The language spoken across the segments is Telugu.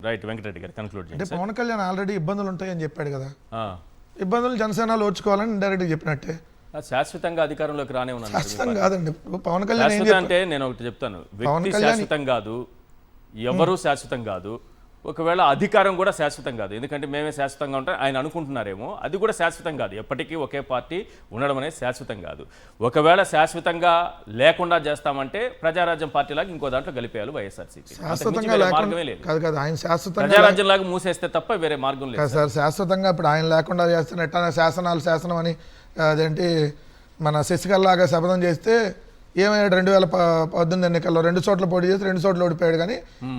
రైట్ వెంకటరెడ్డి గారు కన్క్లూడ్ అంటే చేయండి. పవన్ కళ్యాణ్ ఆల్రెడీ ఇబ్బందులు ఉంటాయని చెప్పాడు కదా, ఆ, ఇబ్బందులు జనసేనలో ఓర్చుకోవాలని డైరెక్ట్గా చెప్పినట్టే. శాశ్వతంగా అధికారంలోకి రానే ఉన్నాను. శాశ్వతం కాదండి. ఇప్పుడు పవన్ కళ్యాణ్ ఏం శాశ్వత చెప్పాడు? అంటే నేను ఒకటి చెప్తాను, పవన్ వ్యక్తి కళ్యాణ్ శాశ్వతం కాదు, ఎవరు శాశ్వతం కాదు, ఒకవేళ అధికారం కూడా శాశ్వతం కాదు. ఎందుకంటే మేమే శాశ్వతంగా ఉంటాం ఆయన అనుకుంటున్నారేమో, అది కూడా శాశ్వతం కాదు. ఎప్పటికీ ఒకే పార్టీ ఉండడం అనేది శాశ్వతం కాదు. ఒకవేళ శాశ్వతంగా లేకుండా చేస్తామంటే ప్రజారాజ్యం పార్టీ లాగా ఇంకో దాంట్లో కలిపేయాలి వైఎస్ఆర్సీపీ. శాశ్వతంగా మార్గమే లేదు. కాదు కాదు, ఆయన శాశ్వతంగా ప్రజారాజ్యం లాగా మూసేస్తే తప్ప వేరే మార్గం లేదు. కాదు సార్, శాశ్వతంగా ఇప్పుడు ఆయన లేకుండా చేస్తున్న ఎట్టా శాసనం అని అదేంటి మన శశికళలాగా శపథం చేస్తే ఏమైనా 2018 ఎన్నికల్లో 2 చోట్ల పోటీ చేసి 2 చోట్ల ఓడిపోయాడు. కానీ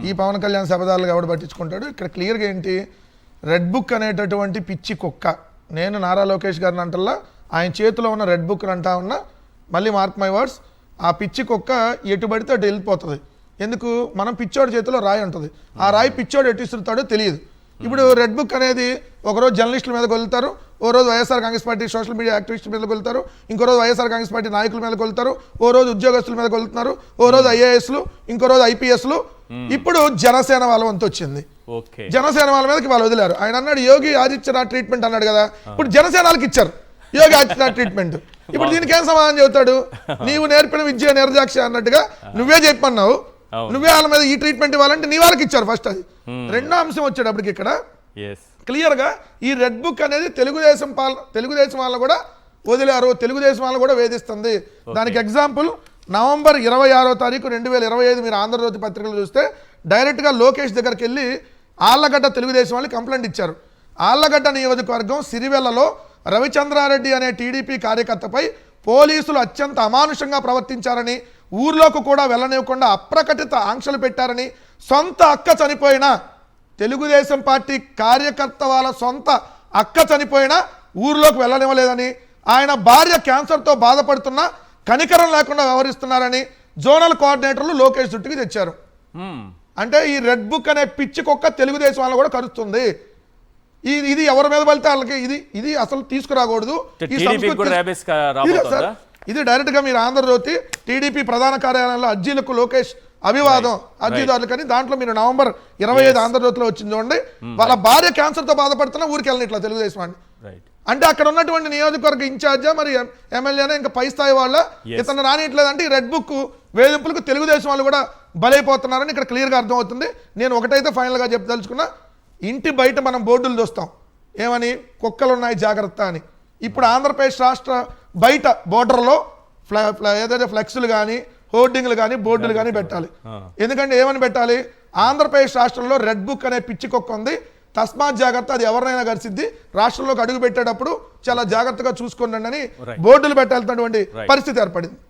ఈ పవన్ కళ్యాణ్ శపథాలు ఎవడు పట్టించుకుంటాడు? ఇక్కడ క్లియర్గా ఏంటి, రెడ్ బుక్ అనేటటువంటి పిచ్చి కుక్క. నేను నారా లోకేష్ గారిని అంటల్లా, ఆయన చేతిలో ఉన్న రెడ్ బుక్ అంటా ఉన్నా, మళ్ళీ మార్క్ మై వర్డ్స్, ఆ పిచ్చి కుక్క ఎటు పడితే అటు వెళ్ళిపోతుంది. ఎందుకు? మనం పిచ్చోడి చేతిలో రాయి ఉంటుంది, ఆ రాయి పిచ్చోడు ఎటు ఇస్తుంటాడో తెలియదు. ఇప్పుడు రెడ్ బుక్ అనేది ఒకరోజు జర్నలిస్టుల మీద కొలుతారు, ఓ రోజు వైఎస్ఆర్ కాంగ్రెస్ పార్టీ సోషల్ మీడియా యాక్టివిస్టుల మీద కొలుతారు, ఇంకో రోజు వైఎస్ఆర్ కాంగ్రెస్ పార్టీ నాయకుల మీద కొలుతారు, ఓ రోజు ఉద్యోగస్తుల మీద కొలుతున్నారు, ఓ రోజు ఐఏఎస్లు, ఇంకో రోజు ఐపీఎస్లు. ఇప్పుడు జనసేన వాళ్ళ వంతు వచ్చింది. జనసేన వాళ్ళ మీదకి వాళ్ళు వదిలారు. ఆయన అన్నాడు యోగి ఆదిత్యనాథ్ ట్రీట్మెంట్ అన్నాడు కదా, ఇప్పుడు జనసేనకి ఇచ్చారు యోగి ఆదిత్యనాథ్ ట్రీట్మెంట్. ఇప్పుడు దీనికి ఏం సమాధానం చెబుతాడు? నీవు నేర్పిన విద్య నిర్దాక్ష అన్నట్టుగా నువ్వే చెప్పన్నావు, నువ్వే వాళ్ళ మీద ఈ ట్రీట్మెంట్ ఇవ్వాలంటే నీ వాళ్ళకి ఇచ్చారు ఫస్ట్. అది రెండో అంశం వచ్చేటప్పటికి ఇక్కడ క్లియర్గా ఈ రెడ్ బుక్ అనేది తెలుగుదేశం వాళ్ళ కూడా వదిలారు, తెలుగుదేశం వాళ్ళు కూడా వేధిస్తుంది. దానికి ఎగ్జాంపుల్ నవంబర్ 26వ తారీఖు 2025 మీరు ఆంధ్రజ్యోతి పత్రికలు చూస్తే డైరెక్ట్గా లోకేష్ దగ్గరికి వెళ్ళి ఆళ్లగడ్డ తెలుగుదేశం వాళ్ళు కంప్లైంట్ ఇచ్చారు. ఆళ్లగడ్డ నియోజకవర్గం సిరివెల్లలో రవిచంద్రారెడ్డి అనే టీడీపీ కార్యకర్తపై పోలీసులు అత్యంత అమానుషంగా ప్రవర్తించారని, ఊర్లోకి కూడా వెళ్ళనివ్వకుండా అప్రకటిత ఆంక్షలు పెట్టారని, సొంత అక్క చనిపోయిన తెలుగుదేశం పార్టీ కార్యకర్త వాళ్ళ సొంత అక్క చనిపోయినా ఊర్లోకి వెళ్ళనివ్వలేదని, ఆయన భార్య క్యాన్సర్తో బాధపడుతున్నా కనికరం లేకుండా వ్యవహరిస్తున్నారని జోనల్ కోఆర్డినేటర్లు లోకేష్ చుట్టుకి తెచ్చారు. అంటే ఈ రెడ్ బుక్ అనే పిచ్చి కుక్క తెలుగుదేశం వాళ్ళు కూడా కరుస్తుంది. ఇది ఎవరి మీద పడితే వాళ్ళకి ఇది అసలు తీసుకురాకూడదు. ఇది డైరెక్ట్ గా మీరు ఆంధ్రజ్యోతి టీడీపీ ప్రధాన కార్యాలయంలో అర్జీలకు లోకేష్ అభివాదం అర్జీదారులు కానీ దాంట్లో మీరు నవంబర్ 25 ఆంధ్రజ్యోతిలో వచ్చింది చూడండి. వాళ్ళ భార్య క్యాన్సర్ తో బాధపడుతున్నా ఊరికి వెళ్ళని ఇట్లా తెలుగుదేశం అండి. అంటే అక్కడ ఉన్నటువంటి నియోజకవర్గ ఇన్ఛార్జా మరి ఎమ్మెల్యేనా ఇంకా పై స్థాయి వాళ్ళ ఇతను రానియట్లేదంటే ఈ రెడ్ బుక్ వేధింపులకు తెలుగుదేశం వాళ్ళు కూడా బలైపోతున్నారని ఇక్కడ క్లియర్గా అర్థమవుతుంది. నేను ఒకటైతే ఫైనల్గా చెప్పదలుచుకున్నా, ఇంటి బయట మనం బోర్డులు చూస్తాం ఏమని, కుక్కలు ఉన్నాయి జాగ్రత్త అని. ఇప్పుడు ఆంధ్రప్రదేశ్ రాష్ట్ర బయట బోర్డర్లో ఏదైతే ఫ్లెక్స్లు కానీ హోర్డింగ్లు కానీ బోర్డులు కానీ పెట్టాలి. ఎందుకంటే ఏమని పెట్టాలి, ఆంధ్రప్రదేశ్ రాష్ట్రంలో రెడ్ బుక్ అనే పిచ్చి కుక్క ఉంది, తస్మాత్ జాగ్రత్త, అది ఎవరినైనా కలిసిద్ది, రాష్ట్రంలోకి అడుగు పెట్టేటప్పుడు చాలా జాగ్రత్తగా చూసుకోండి అని బోర్డులు పెట్టాల్సినటువంటి పరిస్థితి ఏర్పడింది.